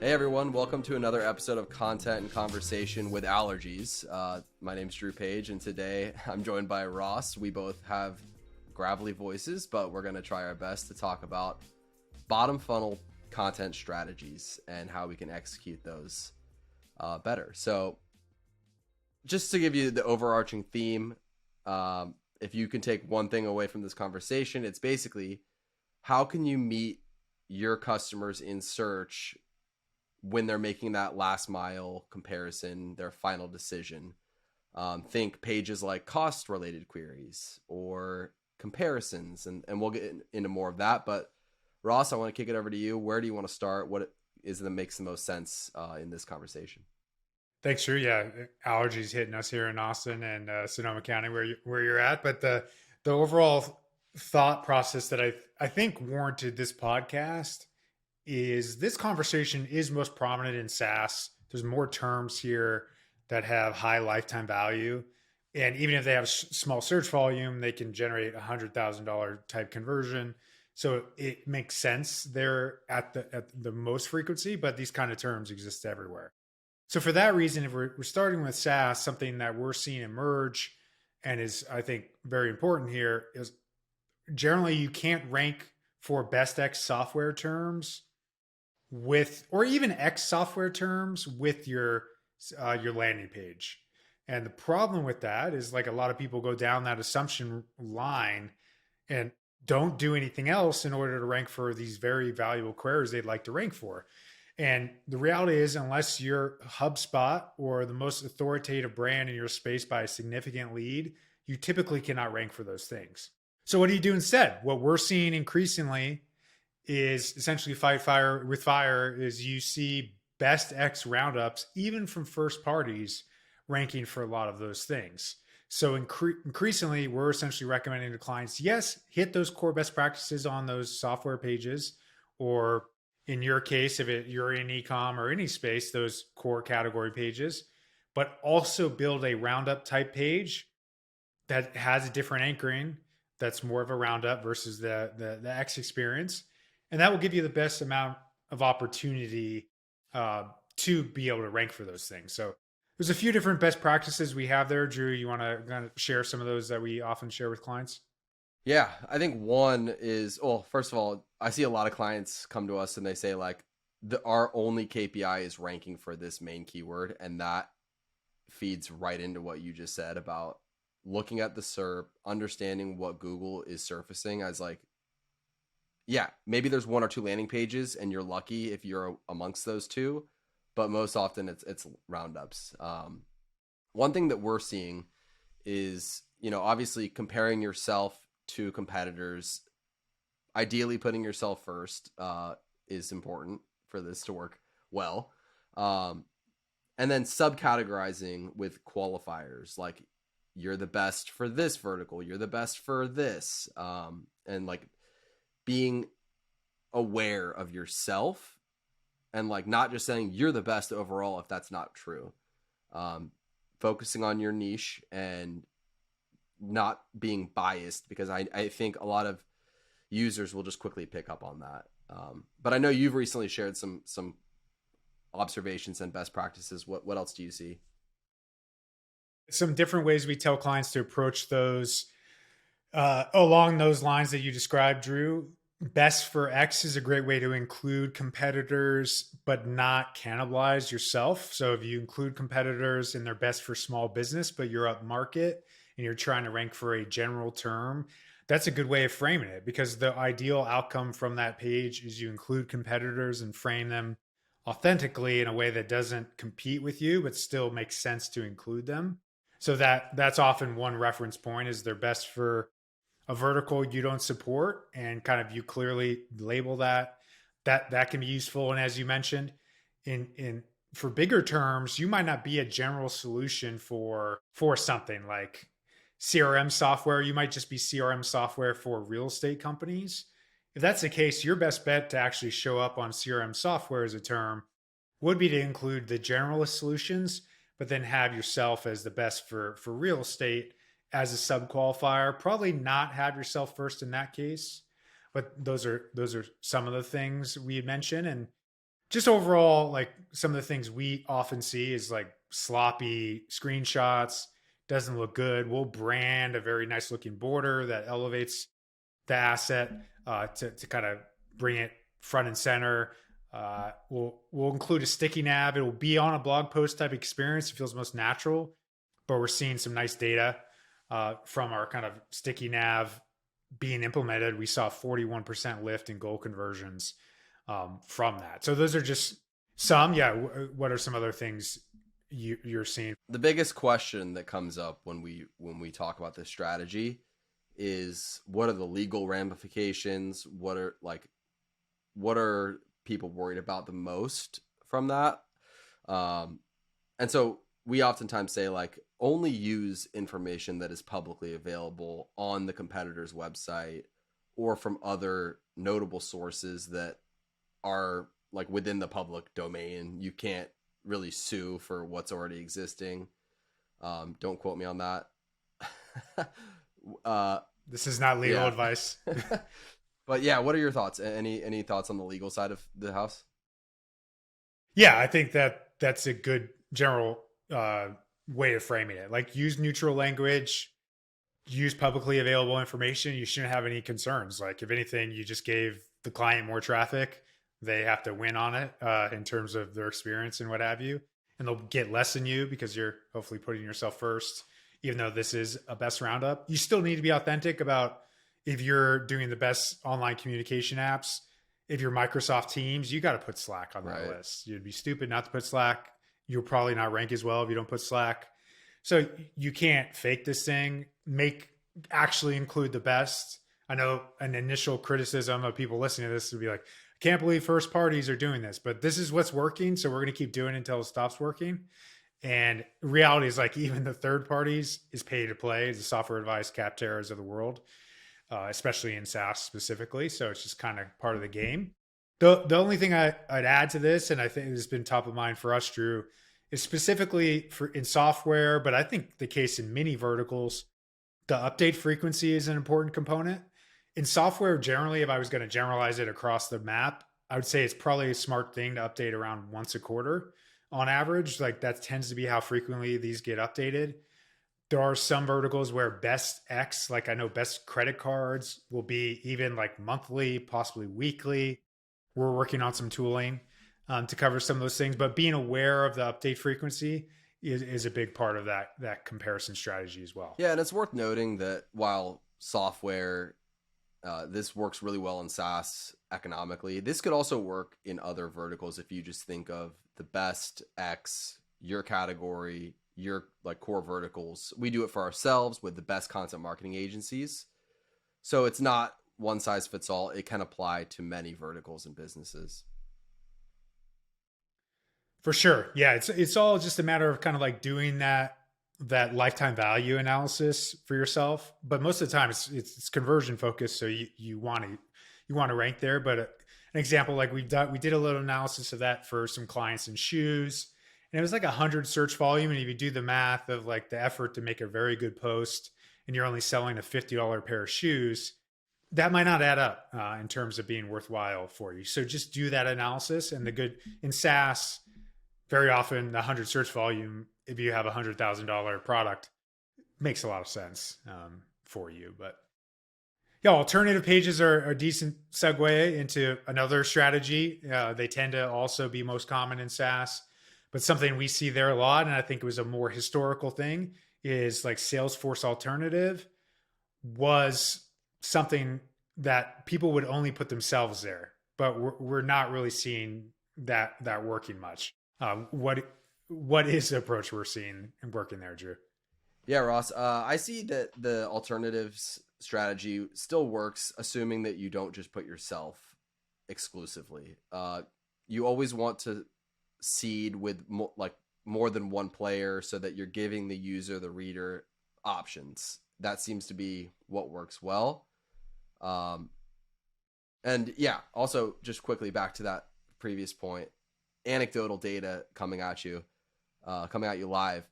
Hey everyone, welcome to another episode of Content and Conversation with Allergies. My name's Drew Page, and today I'm joined by Ross. We both have gravelly voices, but we're going to try our best to talk about bottom funnel content strategies and how we can execute those better. So just to give you the overarching theme, if you can take one thing away from this conversation, it's basically how can you meet your customers in search when they're making that last mile comparison, their final decision. Think pages like cost related queries or comparisons, and we'll get into more of that. But Ross, I want to kick it over to you. Where do you want to start? What is that makes the most sense in this conversation? Thanks, Drew. Yeah, allergies hitting us here in Austin and Sonoma County, where you're at. But the overall thought process that I think warranted this podcast is this conversation is most prominent in SaaS. There's more terms here that have high lifetime value. And even if they have small search volume, they can generate $100,000 type conversion. So it makes sense there at the most frequency, but these kind of terms exist everywhere. So for that reason, if we're starting with SaaS, something that we're seeing emerge and is, I think, very important here is generally you can't rank for best X software terms with, or even X software terms with your landing page. And the problem with that is, like, a lot of people go down that assumption line and don't do anything else in order to rank for these very valuable queries they'd like to rank for. And the reality is, unless you're HubSpot or the most authoritative brand in your space by a significant lead, you typically cannot rank for those things. So what do you do instead? What we're seeing increasingly is essentially fight fire with fire. Is you see best X roundups, even from first parties, ranking for a lot of those things. So increasingly, we're essentially recommending to clients, yes, hit those core best practices on those software pages, or in your case, if you're in e-com or any space, those core category pages, but also build a roundup type page that has a different anchoring, that's more of a roundup versus the X experience. And that will give you the best amount of opportunity to be able to rank for those things. So there's a few different best practices we have there. Drew, you want to kind of share some of those that we often share with clients? Yeah, I think one is, well, first of all, I see a lot of clients come to us and they say, like, our only KPI is ranking for this main keyword. And that feeds right into what you just said about looking at the SERP, understanding what Google is surfacing as, like, yeah, maybe there's one or two landing pages and you're lucky if you're amongst those two, but most often it's roundups. One thing that we're seeing is, obviously comparing yourself to competitors, ideally putting yourself first is important for this to work well. And then subcategorizing with qualifiers, like, you're the best for this vertical, you're the best for this, and, like, being aware of yourself and, like, not just saying you're the best overall if that's not true. Focusing on your niche and not being biased, because I think a lot of users will just quickly pick up on that. But I know you've recently shared some observations and best practices. What else do you see? Some different ways we tell clients to approach those along those lines that you described, Drew. Best for X is a great way to include competitors, but not cannibalize yourself. So if you include competitors and they're best for small business, but you're up market and you're trying to rank for a general term, that's a good way of framing it, because the ideal outcome from that page is you include competitors and frame them authentically in a way that doesn't compete with you, but still makes sense to include them. So that's often one reference point, is they're best for a vertical you don't support, and kind of you clearly label that can be useful. And as you mentioned, in for bigger terms, you might not be a general solution for something like CRM software. You might just be CRM software for real estate companies. If that's the case, your best bet to actually show up on CRM software as a term would be to include the generalist solutions, but then have yourself as the best for real estate as a sub-qualifier. Probably not have yourself first in that case, but those are some of the things we had mentioned. And just overall, like some of the things we often see is like sloppy screenshots, doesn't look good. We'll brand a very nice looking border that elevates the asset to kind of bring it front and center. We'll include a sticky nav. It will be on a blog post type experience. It feels most natural, but we're seeing some nice data from our kind of sticky nav being implemented. We saw 41% lift in goal conversions from that. So those are just some. Yeah. What are some other things you're seeing? The biggest question that comes up when we talk about this strategy is, what are the legal ramifications? What are people worried about the most from that? And so we oftentimes say, like, only use information that is publicly available on the competitor's website or from other notable sources that are like within the public domain. You can't really sue for what's already existing. Don't quote me on that. This is not legal advice. But yeah, what are your thoughts? Any thoughts on the legal side of the house? Yeah, I think that's a good general way of framing it. Like, use neutral language, use publicly available information. You shouldn't have any concerns. Like, if anything, you just gave the client more traffic. They have to win on it in terms of their experience and what have you. And they'll get less than you because you're hopefully putting yourself first. Even though this is a best roundup, you still need to be authentic about if you're doing the best online communication apps. If you're Microsoft Teams, you got to put Slack on that list. You'd be stupid not to put Slack. You'll probably not rank as well if you don't put Slack. So you can't fake this thing. Actually include the best. I know an initial criticism of people listening to this would be like, I can't believe first parties are doing this, but this is what's working. So we're going to keep doing it until it stops working. And reality is, like, even the third parties is pay to play, the software advice Capterras of the world, especially in SaaS specifically. So it's just kind of part of the game. The only thing I'd add to this, and I think has been top of mind for us, Drew, is specifically in software, but I think the case in many verticals, the update frequency is an important component. In software, generally, if I was going to generalize it across the map, I would say it's probably a smart thing to update around once a quarter on average. Like, that tends to be how frequently these get updated. There are some verticals where best X, like I know best credit cards, will be even like monthly, possibly weekly. We're working on some tooling to cover some of those things, but being aware of the update frequency is a big part of that comparison strategy as well. Yeah, and it's worth noting that while software, this works really well in SaaS economically, this could also work in other verticals. If you just think of the best X, your category, your like core verticals, we do it for ourselves with the best content marketing agencies. So it's not one size fits all. It can apply to many verticals and businesses. For sure. Yeah, it's all just a matter of kind of like doing that lifetime value analysis for yourself. But most of the time it's conversion focused, so you want to rank there. But an example, like we did a little analysis of that for some clients in shoes, and it was like 100 search volume. And if you do the math of like the effort to make a very good post, and you're only selling a $50 pair of shoes, that might not add up in terms of being worthwhile for you. So just do that analysis. And the good in SaaS, very often the 100 search volume, if you have a $100,000 product, makes a lot of sense for you. But yeah, alternative pages are a decent segue into another strategy. They tend to also be most common in SaaS, but something we see there a lot, and I think it was a more historical thing, is like Salesforce alternative was something that people would only put themselves there, but we're not really seeing that working much. What is the approach we're seeing and working there, Drew? Yeah, Ross, I see that the alternatives strategy still works, assuming that you don't just put yourself exclusively. You always want to seed with more than one player so that you're giving the user, the reader, options. That seems to be what works well. And yeah, also just quickly back to that previous point, anecdotal data coming at you live.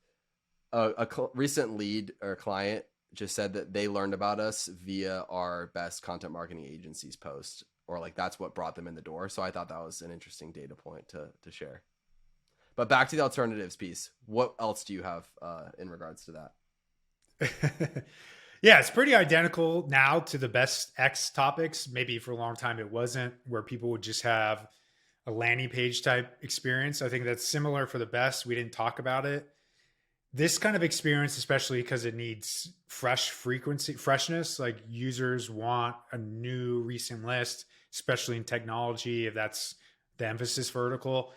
Recent lead or client just said that they learned about us via our best content marketing agencies post. or like that's what brought them in the door. So I thought that was an interesting data point to share. But back to the alternatives piece. What else do you have in regards to that? Yeah, it's pretty identical now to the best X topics. Maybe for a long time it wasn't, where people would just have a landing page type experience. I think that's similar for the best. We didn't talk about it. This kind of experience, especially because it needs freshness, like users want a new recent list, especially in technology, if that's the emphasis vertical.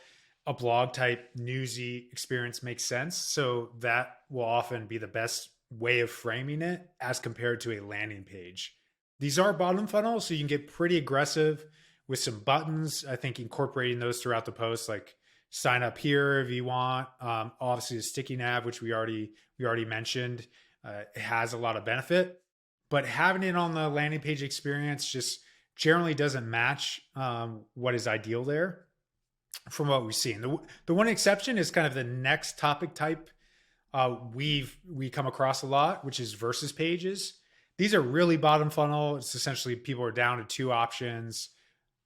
A blog type newsy experience makes sense. So that will often be the best way of framing it as compared to a landing page. These are bottom funnel, so you can get pretty aggressive with some buttons. I think incorporating those throughout the post, like sign up here if you want. Obviously, the sticky nav, which we already mentioned, it has a lot of benefit. But having it on the landing page experience just generally doesn't match what is ideal there from what we've seen. The one exception is kind of the next topic type we come across a lot, which is versus pages. These are really bottom funnel. It's essentially people are down to two options.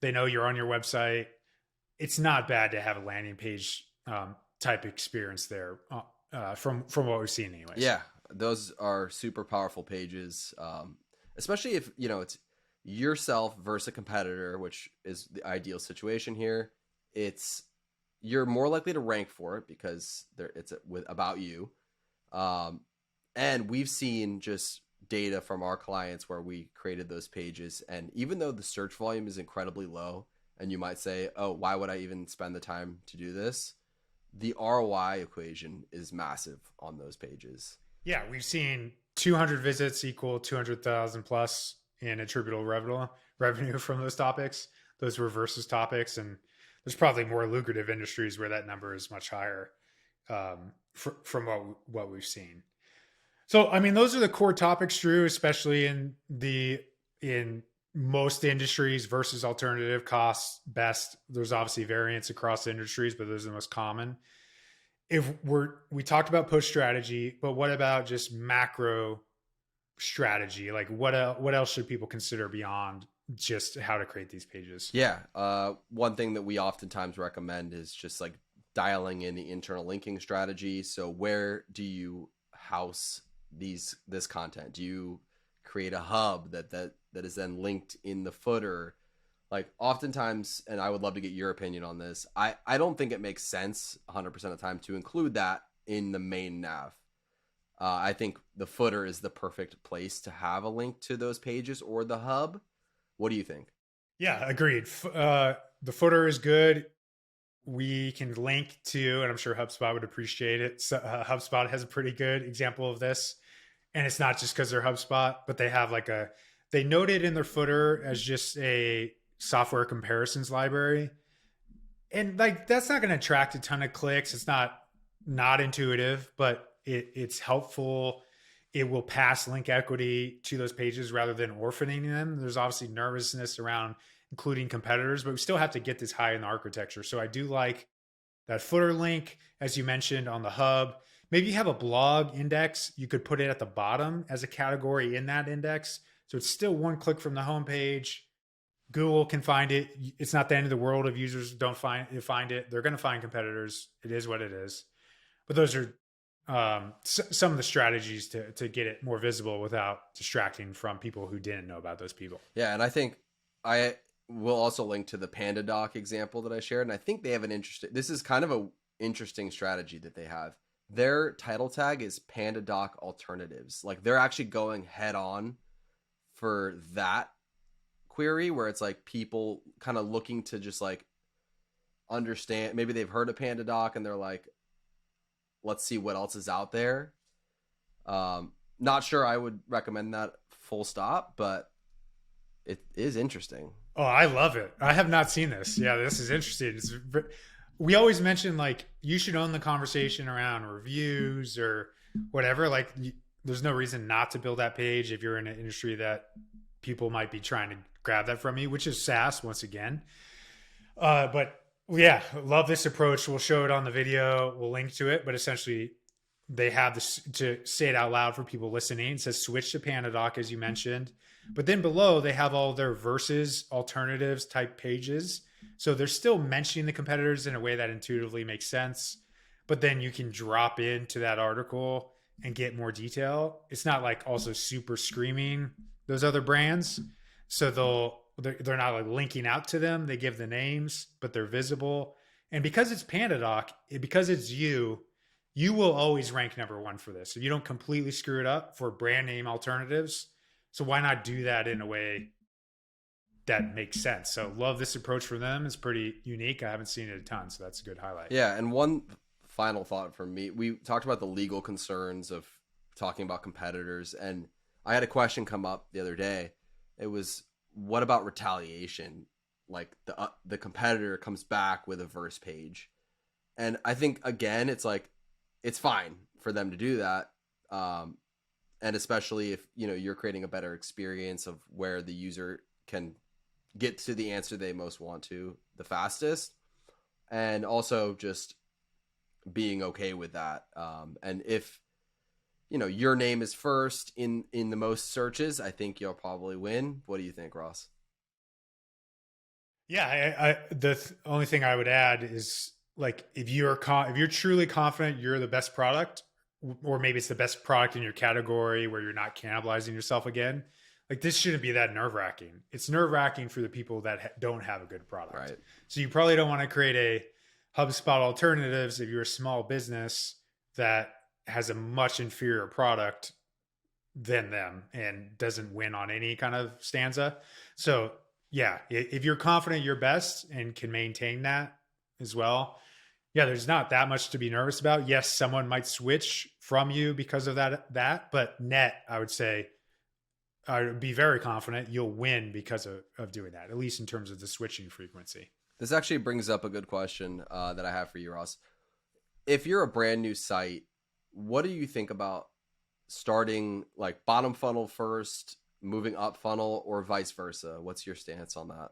They know you're on your website. It's not bad to have a landing page type experience there from what we've seen anyways. Yeah, those are super powerful pages, especially if, it's yourself versus a competitor, which is the ideal situation here. You're more likely to rank for it because it's about you. And we've seen just data from our clients where we created those pages. And even though the search volume is incredibly low, and you might say, oh, why would I even spend the time to do this? The ROI equation is massive on those pages. Yeah, we've seen 200 visits equal 200,000 plus in attributable revenue from those topics. Those were versus topics. And there's probably more lucrative industries where that number is much higher from what we've seen. So, I mean, those are the core topics, Drew, especially in most industries versus alternative costs best. There's obviously variance across industries, but those are the most common. We talked about push strategy, but what about just macro strategy? Like what else should people consider beyond just how to create these pages? Yeah. One thing that we oftentimes recommend is just like dialing in the internal linking strategy. So where do you house this content? Do you create a hub that is then linked in the footer? Like oftentimes, and I would love to get your opinion on this, I don't think it makes sense 100% of the time to include that in the main nav. I think the footer is the perfect place to have a link to those pages or the hub. What do you think? Yeah, agreed. The footer is good. We can link to, and I'm sure HubSpot would appreciate it. So, HubSpot has a pretty good example of this. And it's not just because they're HubSpot, but they have they note it in their footer as just a software comparisons library. And that's not going to attract a ton of clicks. It's not intuitive, but it's helpful. It will pass link equity to those pages rather than orphaning them. There's obviously nervousness around including competitors, but we still have to get this high in the architecture. So I do like that footer link, as you mentioned, on the hub. Maybe you have a blog index. You could put it at the bottom as a category in that index. So it's still one click from the homepage. Google can find it. It's not the end of the world if users don't find it. They're going to find competitors. It is what it is. But those are some of the strategies to get it more visible without distracting from people who didn't know about those people. Yeah, and I think I will also link to the PandaDoc example that I shared. And I think they have this is kind of an interesting strategy that they have. Their title tag is PandaDoc alternatives. Like they're actually going head on for that query where it's like people kind of looking to just like understand. Maybe they've heard of PandaDoc and they're like, let's see what else is out there. Not sure I would recommend that full stop, but it is interesting. Oh, I love it. I have not seen this. Yeah, this is interesting. We always mention like you should own the conversation around reviews or whatever. Like there's no reason not to build that page if you're in an industry that people might be trying to grab that from you, which is SaaS once again. But yeah, love this approach. We'll show it on the video. We'll link to it, but essentially they have this to say it out loud for people listening. It says switch to PandaDoc, as you mentioned. But then below, they have all their versus alternatives type pages. So they're still mentioning the competitors in a way that intuitively makes sense. But then you can drop into that article and get more detail. It's not like also super screaming those other brands. So they're not like linking out to them. They give the names, but they're visible. And because it's PandaDoc, because it's you will always rank number one for this. So you don't completely screw it up for brand name alternatives. So why not do that in a way that makes sense? So love this approach from them. It's pretty unique. I haven't seen it a ton, so that's a good highlight. Yeah, and one final thought from me. We talked about the legal concerns of talking about competitors, and I had a question come up the other day. It was, what about retaliation? Like the competitor comes back with a verse page. And I think, again, it's like, it's fine for them to do that. And especially if, you're creating a better experience of where the user can get to the answer they most want to the fastest. And also just being okay with that. And if, your name is first in the most searches, I think you'll probably win. What do you think, Ross? Yeah, the only thing I would add is, like, if you're truly confident you're the best product, or maybe it's the best product in your category where you're not cannibalizing yourself again, like, this shouldn't be that nerve-wracking. It's nerve-wracking for the people that don't have a good product. Right. So you probably don't want to create a HubSpot alternatives if you're a small business that has a much inferior product than them and doesn't win on any kind of stanza. So yeah, if you're confident you're best and can maintain that as well, yeah, there's not that much to be nervous about. Yes, someone might switch from you because of that, but net, I would say, I would be very confident you'll win because of doing that, at least in terms of the switching frequency. This actually brings up a good question that I have for you, Ross. If you're a brand new site, what do you think about starting like bottom funnel first, moving up funnel, or vice versa? What's your stance on that?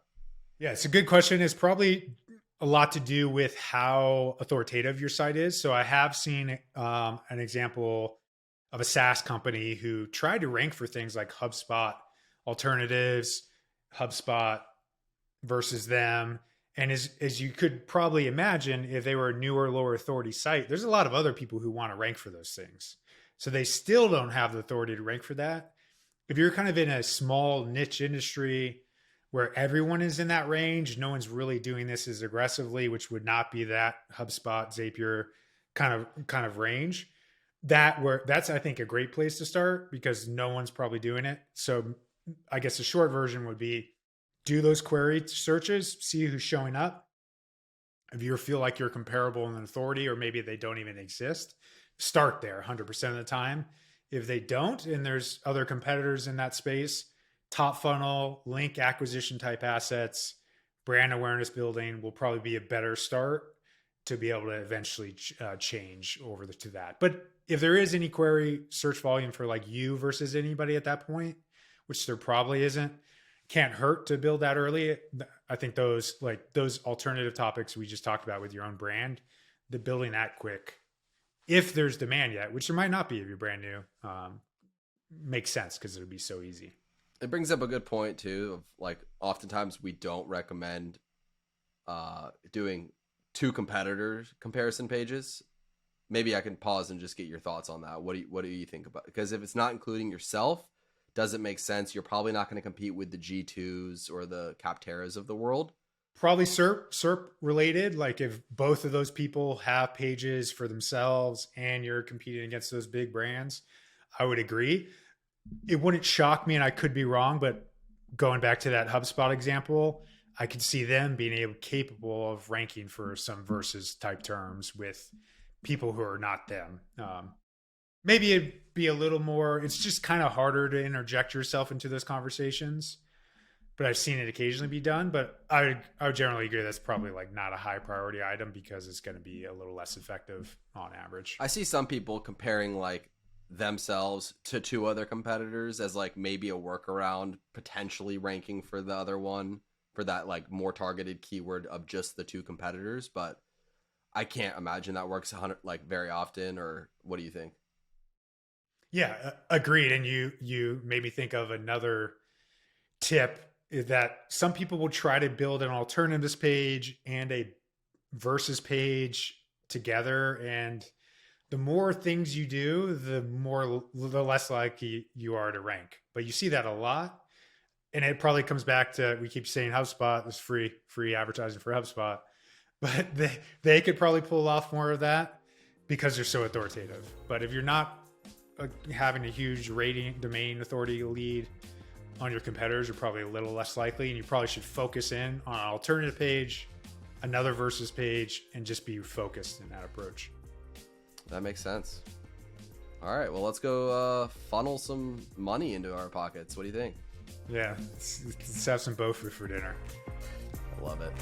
Yeah, it's a good question. It's probably a lot to do with how authoritative your site is. So I have seen an example of a SaaS company who tried to rank for things like HubSpot alternatives, HubSpot versus them. And as you could probably imagine, if they were a newer, lower authority site, there's a lot of other people who want to rank for those things. So they still don't have the authority to rank for that. If you're kind of in a small niche industry where everyone is in that range, no one's really doing this as aggressively, which would not be that HubSpot, Zapier kind of range. That's, I think, a great place to start because no one's probably doing it. So I guess the short version would be do those query searches, see who's showing up. If you feel like you're comparable in authority, or maybe they don't even exist, start there 100% of the time. If they don't, and there's other competitors in that space, top funnel, link acquisition type assets, brand awareness building will probably be a better start to be able to eventually change over to that. But if there is any query search volume for like you versus anybody at that point, which there probably isn't, can't hurt to build that early. I think those alternative topics we just talked about with your own brand, the building that quick, if there's demand yet, which there might not be if you're brand new, makes sense because it would be so easy. It brings up a good point too, of like, oftentimes we don't recommend doing two competitors comparison pages. Maybe I can pause and just get your thoughts on that. What do you think about it? Because if it's not including yourself, doesn't make sense. You're probably not going to compete with the G2s or the Capteras of the world. Probably SERP related. Like if both of those people have pages for themselves and you're competing against those big brands, I would agree. It wouldn't shock me, and I could be wrong, but going back to that HubSpot example, I could see them being capable of ranking for some versus type terms with people who are not them. Maybe it'd be a little more, it's just kind of harder to interject yourself into those conversations, but I've seen it occasionally be done. But I would generally agree that's probably like not a high priority item because it's going to be a little less effective on average. I see some people comparing like themselves to two other competitors as like maybe a workaround, potentially ranking for the other one for that like more targeted keyword of just the two competitors. But I can't imagine that works very often. Or what do you think? Yeah, agreed. And you made me think of another tip, is that some people will try to build an alternatives page and a versus page together, and the more things you do, the less likely you are to rank. But you see that a lot, and it probably comes back to, we keep saying HubSpot is free advertising for HubSpot, but they could probably pull off more of that because they're so authoritative. But if you're not having a huge rating domain authority lead on your competitors, you're probably a little less likely, and you probably should focus in on an alternative page, another versus page, and just be focused in that approach. That makes sense. All right, well, let's go funnel some money into our pockets. What do you think? Yeah, let's have some BOFU for dinner. I love it.